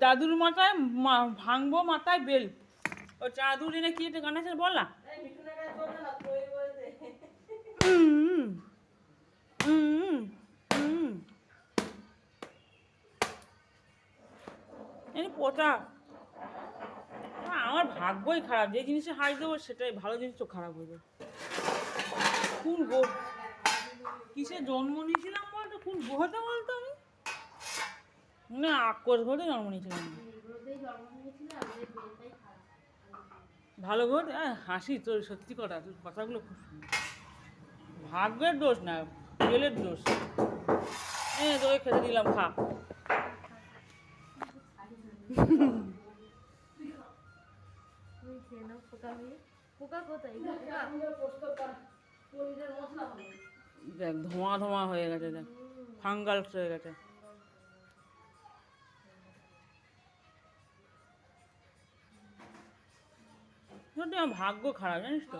দাদুর মাথায় ভাঙবো মাথায় বেল। ও চাদুর এনে কি একটা গান আছে বল না। এই পোতা আমার ভাগ্যই খারাপ, যে জিনিসে হাই দেবো সেটাই ভালো জিনিস তো খারাপ হয়ে যাবে। কোন গো কিসে জন্ম নিয়েছিলাম বলতো, কোন গ্রহতে বলতো আমি না আক্কস ঘটে জন্ম নিয়েছিলাম। ভালো ঘট হাসি তোর, সত্যি কথা, তোর কথাগুলো খুব সুন্দর। ভাগ্যের দোষ না, বেলের দোষ। তোকে খেতে দিলাম, খা। দেখ ধোঁয়া ধোঁয়া হয়ে গেছে, দেখ ফাঙ্গালস হয়ে গেছে। সত্যি আমার ভাগ্য খারাপ জানিস তো।